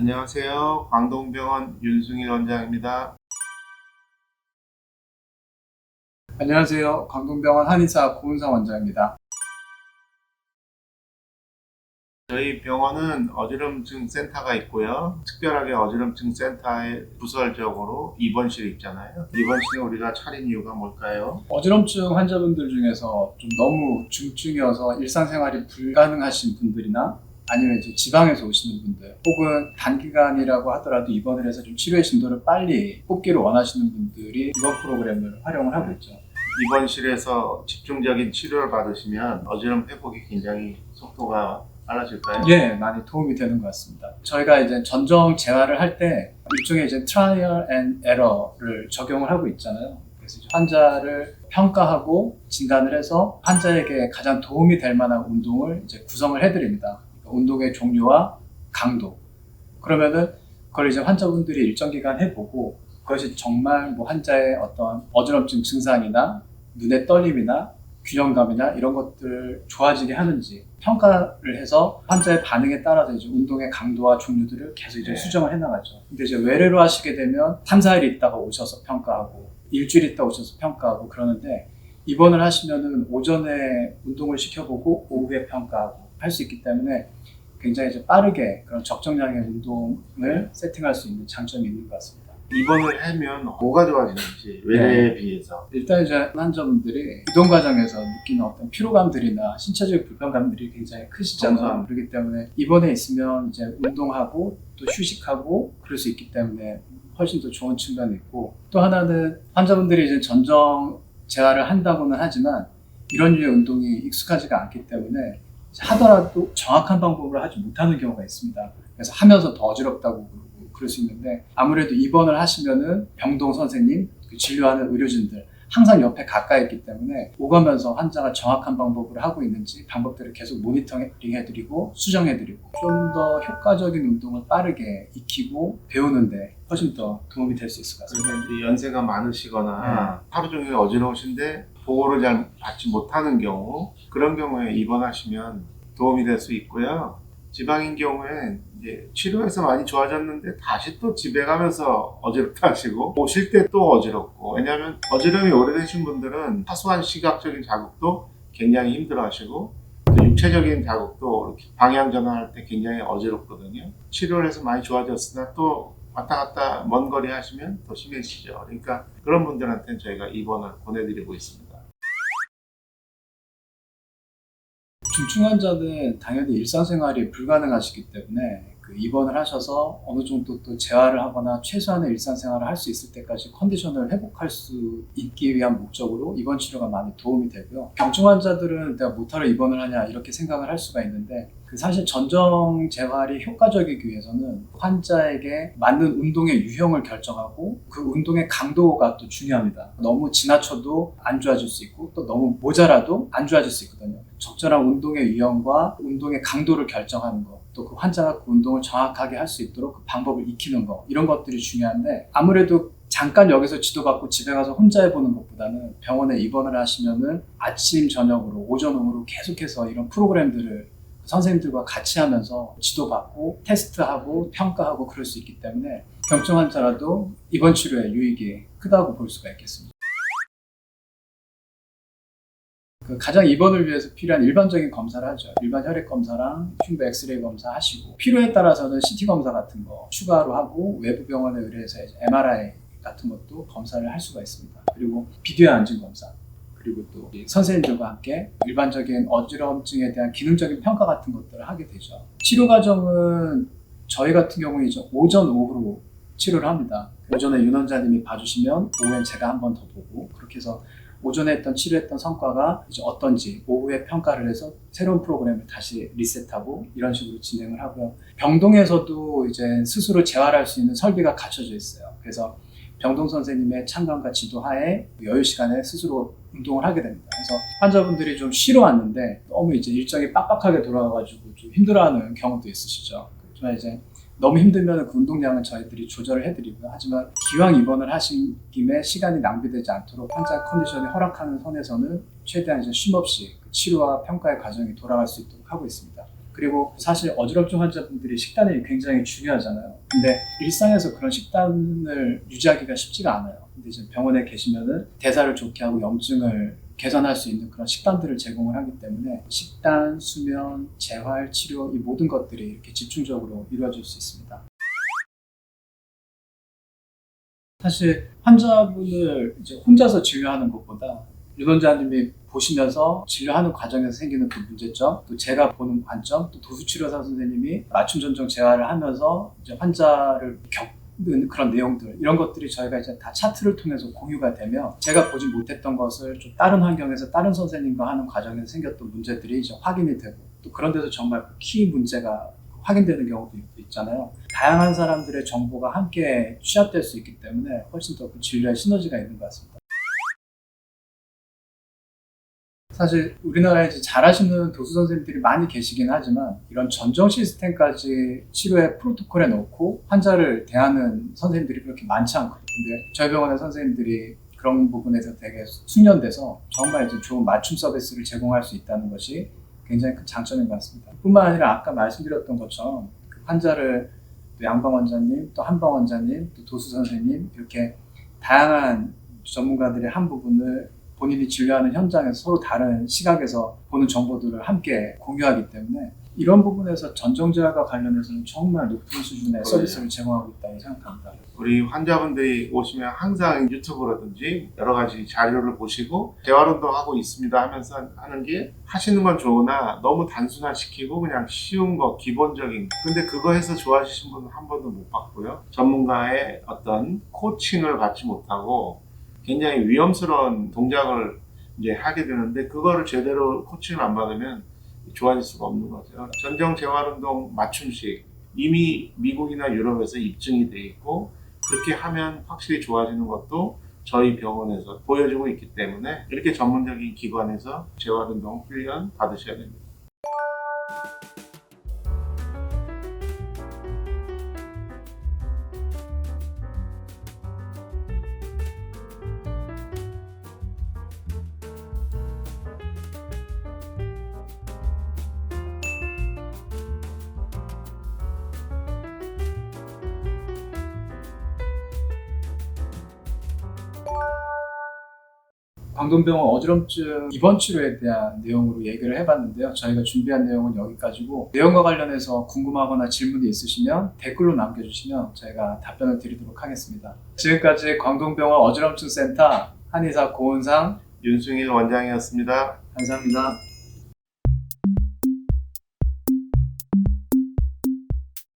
안녕하세요. 광동병원 윤승일 원장입니다. 안녕하세요. 광동병원 한의사 고은상 원장입니다. 저희 병원은 어지럼증 센터가 있고요. 특별하게 어지럼증 센터에 부설적으로 입원실이 있잖아요. 입원실에 우리가 차린 이유가 뭘까요? 어지럼증 환자분들 중에서 좀 너무 중증이어서 일상생활이 불가능하신 분들이나 아니면 이제 지방에서 오시는 분들 혹은 단기간이라고 하더라도 입원을 해서 좀 치료의 진도를 빨리 뽑기를 원하시는 분들이 이번 프로그램을 활용을 하고 있죠. 입원실에서 집중적인 치료를 받으시면 어지럼 회복이 굉장히 속도가 빨라질까요? 예, 많이 도움이 되는 것 같습니다. 저희가 이제 전정 재활을 할 때 일종의 이제 트라이얼 앤 에러를 적용을 하고 있잖아요. 그래서 이제 환자를 평가하고 진단을 해서 환자에게 가장 도움이 될 만한 운동을 이제 구성을 해드립니다. 그러니까 운동의 종류와 강도. 그러면은 그걸 이제 환자분들이 일정 기간 해보고 그것이 정말 뭐 환자의 어떤 어지럼증 증상이나 눈의 떨림이나 균형감이나 이런 것들을 좋아지게 하는지 평가를 해서 환자의 반응에 따라서 이제 운동의 강도와 종류들을 계속 이제 수정을 해나가죠. 근데 이제 외래로 하시게 되면 3, 4일 있다가 오셔서 평가하고 일주일 있다 오셔서 평가하고 그러는데 입원을 하시면은 오전에 운동을 시켜보고 오후에 평가하고 할 수 있기 때문에 굉장히 이제 빠르게 그런 적정량의 운동을 세팅할 수 있는 장점이 있는 것 같습니다. 입원을 하면 뭐가 좋아지는지 외래에 비해서 일단 이제 환자분들이 이동 과정에서 느끼는 어떤 피로감들이나 신체적 불편감들이 굉장히 크시잖아요. 그렇기 때문에 입원에 있으면 이제 운동하고 또 휴식하고 그럴 수 있기 때문에 훨씬 더 좋은 측면이 있고 또 하나는 환자분들이 이제 전정 재활을 한다고는 하지만 이런 류의 운동이 익숙하지가 않기 때문에 하더라도 정확한 방법을 하지 못하는 경우가 있습니다. 그래서 하면서 더 어지럽다고 그럴 수 있는데 아무래도 입원을 하시면은 병동 선생님, 진료하는 의료진들 항상 옆에 가까이 있기 때문에 오가면서 환자가 정확한 방법을 하고 있는지 방법들을 계속 모니터링 해드리고 수정해드리고 좀 더 효과적인 운동을 빠르게 익히고 배우는데 훨씬 더 도움이 될 수 있을 것 같습니다. 그러면 이제 연세가 많으시거나 하루 종일 어지러우신데 보호를 잘 받지 못하는 경우 그런 경우에 입원하시면 도움이 될 수 있고요. 지방인 경우에 이제 치료해서 많이 좋아졌는데 다시 또 집에 가면서 어지럽다 하시고 오실 때 또 어지럽고 왜냐하면 어지럼이 오래되신 분들은 사소한 시각적인 자극도 굉장히 힘들어 하시고 또 육체적인 자극도 이렇게 방향 전환할 때 굉장히 어지럽거든요. 치료를 해서 많이 좋아졌으나 또 왔다 갔다 먼 거리 하시면 더 심해지죠. 그러니까 그런 분들한테는 저희가 입원을 보내드리고 있습니다. 중증 환자는 당연히 일상생활이 불가능하시기 때문에 그 입원을 하셔서 어느 정도 또 재활을 하거나 최소한의 일상생활을 할 수 있을 때까지 컨디션을 회복할 수 있기 위한 목적으로 입원 치료가 많이 도움이 되고요. 경증 환자들은 내가 뭐하러 입원을 하냐 이렇게 생각을 할 수가 있는데 그 사실 전정 재활이 효과적이기 위해서는 환자에게 맞는 운동의 유형을 결정하고 그 운동의 강도가 또 중요합니다. 너무 지나쳐도 안 좋아질 수 있고 또 너무 모자라도 안 좋아질 수 있거든요. 적절한 운동의 유형과 운동의 강도를 결정하는 것, 또 그 환자가 그 운동을 정확하게 할 수 있도록 그 방법을 익히는 것, 이런 것들이 중요한데 아무래도 잠깐 여기서 지도받고 집에 가서 혼자 해보는 것보다는 병원에 입원을 하시면은 아침, 저녁으로, 오전, 오후로 계속해서 이런 프로그램들을 선생님들과 같이 하면서 지도받고 테스트하고 평가하고 그럴 수 있기 때문에 경증 환자라도 입원 치료의 유익이 크다고 볼 수가 있겠습니다. 그 가장 입원을 위해서 필요한 일반적인 검사를 하죠. 일반 혈액 검사랑 흉부 엑스레이 검사 하시고 필요에 따라서는 CT 검사 같은 거 추가로 하고 외부 병원에 의뢰해서 MRI 같은 것도 검사를 할 수가 있습니다. 그리고 비디오 안진 검사 그리고 또 선생님들과 함께 일반적인 어지럼증에 대한 기능적인 평가 같은 것들을 하게 되죠. 치료 과정은 저희 같은 경우는 이제 오전, 오후로 치료를 합니다. 오전에 윤 원장님이 봐주시면 오후엔 제가 한 번 더 보고 그렇게 해서 오전에 치료했던 성과가 이제 어떤지 오후에 평가를 해서 새로운 프로그램을 다시 리셋하고 이런 식으로 진행을 하고요. 병동에서도 이제 스스로 재활할 수 있는 설비가 갖춰져 있어요. 그래서 병동 선생님의 참관과 지도하에 여유 시간에 스스로 운동을 하게 됩니다. 그래서 환자분들이 좀 쉬러 왔는데 너무 이제 일정이 빡빡하게 돌아가가지고 좀 힘들어하는 경우도 있으시죠. 그렇지만 이제 너무 힘들면 그 운동량은 저희들이 조절을 해드리고요. 하지만 기왕 입원을 하신 김에 시간이 낭비되지 않도록 환자 컨디션이 허락하는 선에서는 최대한 이제 쉼없이 그 치료와 평가의 과정이 돌아갈 수 있도록 하고 있습니다. 그리고 사실 어지럼증 환자분들이 식단이 굉장히 중요하잖아요. 근데 일상에서 그런 식단을 유지하기가 쉽지가 않아요. 근데 이제 병원에 계시면은 대사를 좋게 하고 염증을 개선할 수 있는 그런 식단들을 제공을 하기 때문에 식단, 수면, 재활, 치료 이 모든 것들이 이렇게 집중적으로 이루어질 수 있습니다. 사실 환자분을 이제 혼자서 진료하는 것보다 윤 원장님이 보시면서 진료하는 과정에서 생기는 그 문제점, 또 제가 보는 관점, 또 도수치료사 선생님이 맞춤 전정 재활을 하면서 이제 환자를 겪는 그런 내용들, 이런 것들이 저희가 이제 다 차트를 통해서 공유가 되면 제가 보지 못했던 것을 좀 다른 환경에서 다른 선생님과 하는 과정에서 생겼던 문제들이 이제 확인이 되고, 또 그런 데서 정말 키 문제가 확인되는 경우도 있잖아요. 다양한 사람들의 정보가 함께 취합될 수 있기 때문에 훨씬 더 그 진료의 시너지가 있는 것 같습니다. 사실 우리나라에 이제 잘하시는 도수 선생님들이 많이 계시긴 하지만 이런 전정 시스템까지 치료의 프로토콜에 넣고 환자를 대하는 선생님들이 그렇게 많지 않거든요. 근데 저희 병원의 선생님들이 그런 부분에서 되게 숙련돼서 정말 이제 좋은 맞춤 서비스를 제공할 수 있다는 것이 굉장히 큰 장점인 것 같습니다. 뿐만 아니라 아까 말씀드렸던 것처럼 그 환자를 또 양방 원장님, 또 한방 원장님, 또 도수 선생님 이렇게 다양한 전문가들의 한 부분을 본인이 진료하는 현장에서 서로 다른 시각에서 보는 정보들을 함께 공유하기 때문에 이런 부분에서 전정재활과 관련해서는 정말 높은 수준의 서비스를 제공하고 있다고 생각합니다. 우리 환자분들이 오시면 항상 유튜브라든지 여러 가지 자료를 보시고 재활운동하고 있습니다 하면서 하는 게 하시는 건 좋으나 너무 단순화시키고 그냥 쉬운 거 기본적인, 근데 그거 해서 좋아지신 분은 한 번도 못 봤고요. 전문가의 어떤 코칭을 받지 못하고 굉장히 위험스러운 동작을 이제 하게 되는데 그거를 제대로 코칭을 안 받으면 좋아질 수가 없는 거죠. 전정 재활운동 맞춤식 이미 미국이나 유럽에서 입증이 돼 있고 그렇게 하면 확실히 좋아지는 것도 저희 병원에서 보여주고 있기 때문에 이렇게 전문적인 기관에서 재활운동 훈련 받으셔야 됩니다. 광동병원 어지럼증 입원 치료에 대한 내용으로 얘기를 해봤는데요. 저희가 준비한 내용은 여기까지고 내용과 관련해서 궁금하거나 질문이 있으시면 댓글로 남겨주시면 저희가 답변을 드리도록 하겠습니다. 지금까지 광동병원 어지럼증 센터 한의사 고은상 윤승일 원장이었습니다. 감사합니다.